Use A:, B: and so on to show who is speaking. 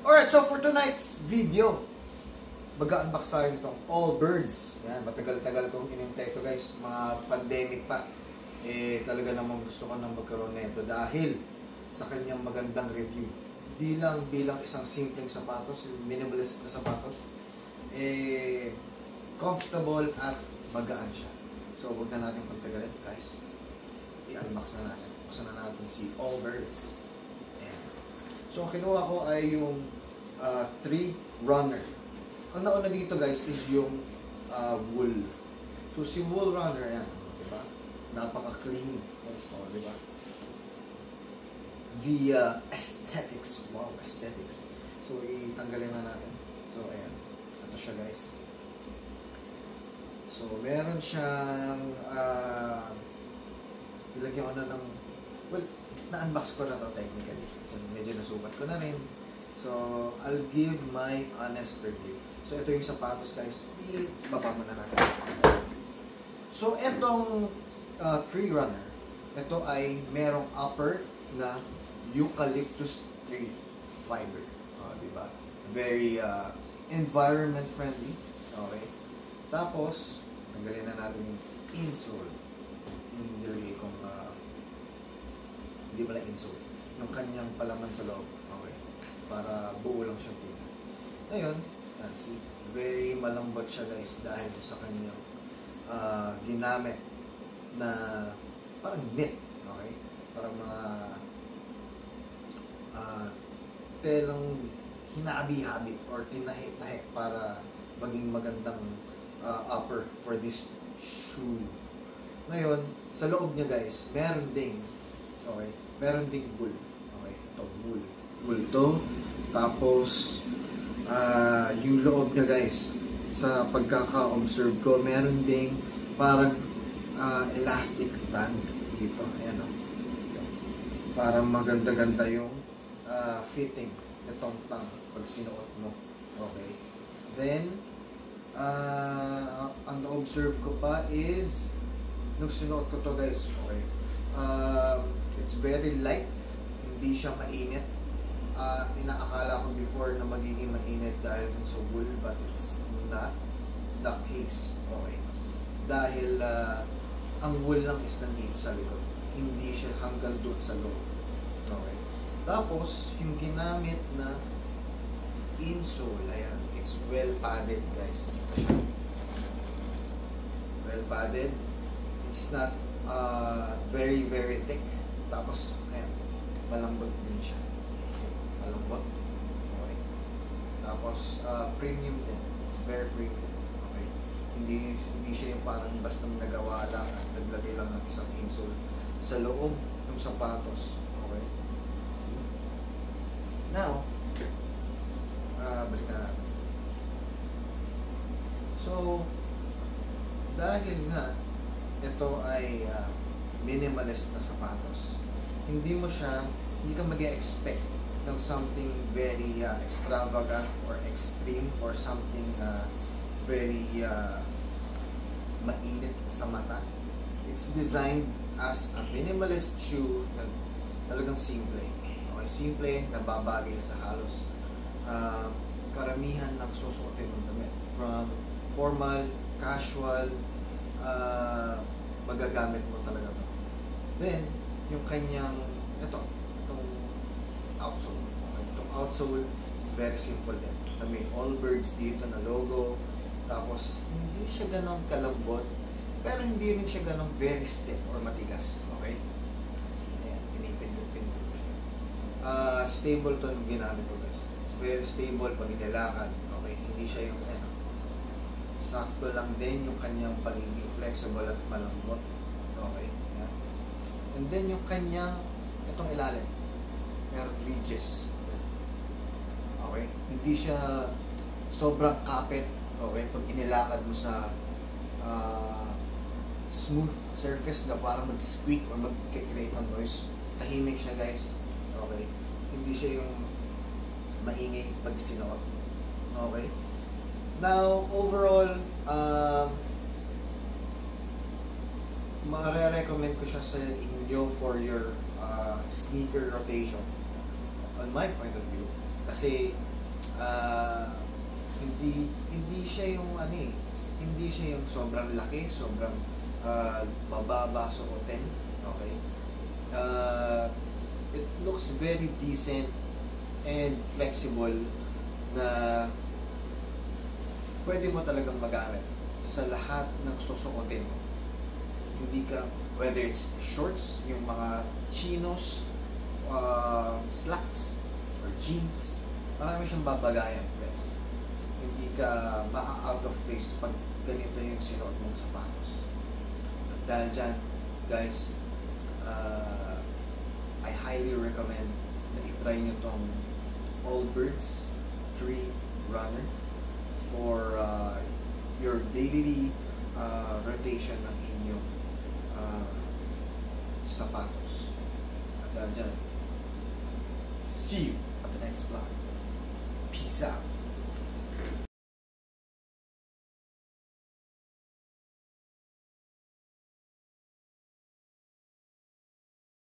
A: Alright, so for tonight's video, mag-unbox tayo nitong Allbirds. Yan, matagal-tagal kong inintay ito guys, mga pandemic pa. Talaga namang gusto ko nang magkaroon nito dahil sa kanyang magandang review. Di lang bilang isang simpleng sapatos, minimalist na sapatos, comfortable at magaan siya. So, huwag na natin pagtagalin guys. I-unbox na natin. Buksan na natin si Allbirds. Ayan. So, ang kinuha ko ay yung Tree Runner. Ang nauna dito guys is yung wool. So, si Wool Runner, ayan. Diba? Napaka-clean. Oh, diba? The aesthetics. Wow, aesthetics. So, itanggalin na natin. So, ayan. Ito siya guys. So, meron siyang ilagyan ko na ng, well, na-unbox ko na to technically. So, medyo nasukat ko na rin. So, I'll give my honest review. So, ito yung sapatos guys. Ibaba mo na natin. So, itong Tree Runner, ito ay merong upper na eucalyptus tree fiber. Diba? Very environment friendly. Okay. Tapos, tanggalin na natin yung insole. Yung nilagay kong, hindi pala insole. Yung kanyang palaman sa loob. Okay. Para buo lang siyang tingnan. Ngayon, see, very malambot siya guys dahil sa kanyang ginamit na parang knit. Okay. Parang mga telang hinabi-habi or tinahi-tahi para maging magandang upper for this shoe. Ngayon, sa loob niya guys, meron ding wool. Okay, ito wool. Wool to. Tapos yung loob niya guys, sa pagkaka-observe ko, meron ding parang elastic band dito. Ayan o. Parang maganda-ganda yung fitting itong tang pag sinuot mo. Okay. Then, ang na-observe ko pa is nung sinuot ko to guys, okay, it's very light, hindi siya mainit. Inaakala ko before na magiging mainit dahil sa wool, but it's not the case. Okay, dahil ang wool lang is nandito sa likod, hindi siya hanggang doon sa loob. Okay, tapos yung ginamit na insole, ayan, it's well padded guys. Ito siya. Well padded. It's not very thick. Tapos, ayan, malambot din siya. Malambot. Okay. Tapos, premium din. It's very premium. Okay. Hindi siya yung parang basta nagawa lang at naglagay lang ng isang insole sa loob ng sapatos. Okay. See? Now, balik na natin. So, dahil nga ito ay minimalist na sapatos, hindi ka mag-expect ng something very extravagant or extreme or something very mainit sa mata. It's designed as a minimalist shoe na talagang simple. Okay, simple, nababagay sa halos karamihan ng susuotin ng damit. From formal, casual, magagamit mo talaga ito. Then, yung kanyang, itong outsole. Okay, itong outsole is very simple din. May Allbirds dito na logo. Tapos, hindi siya ganong kalambot, pero hindi rin siya ganong very stiff or matigas. Okay? Ayan, pinipindot-pindot siya. Stable to yung ginamit ko guys. It's very stable pag inilakad. Okay? Hindi siya yung sakto lang din yung kanyang pagiging flexible at malambot. Okay? Ayan. And then yung kanyang, itong ilalim, merong ridges. Okay? Hindi siya sobrang kapit. Okay? Pag inilakad mo sa smooth surface na parang mag-squeak or mag-create ng noise, tahimik siya guys. Okay? Hindi siya yung maingay pag sinuot. Okay? Now, overall, ma-recommend ko siya sa inyo for your sneaker rotation. On my point of view, Kasi hindi siya yung hindi siya yung sobrang laki, sobrang mababa suotin. Okay? It looks very decent and flexible na pwede mo talagang magamit sa lahat ng susuotin mo. Hindi ka, whether it's shorts, yung mga chinos, slacks, or jeans, marami siyang babagayan, guys. Hindi ka out of place pag ganito yung sinuot mong sapatos. At dahil dyan, guys, I highly recommend na itry nyo tong Allbirds 3 Runner for your daily rotation ng inyong sapatos. At dahil dyan, see you at the next vlog. Peace out.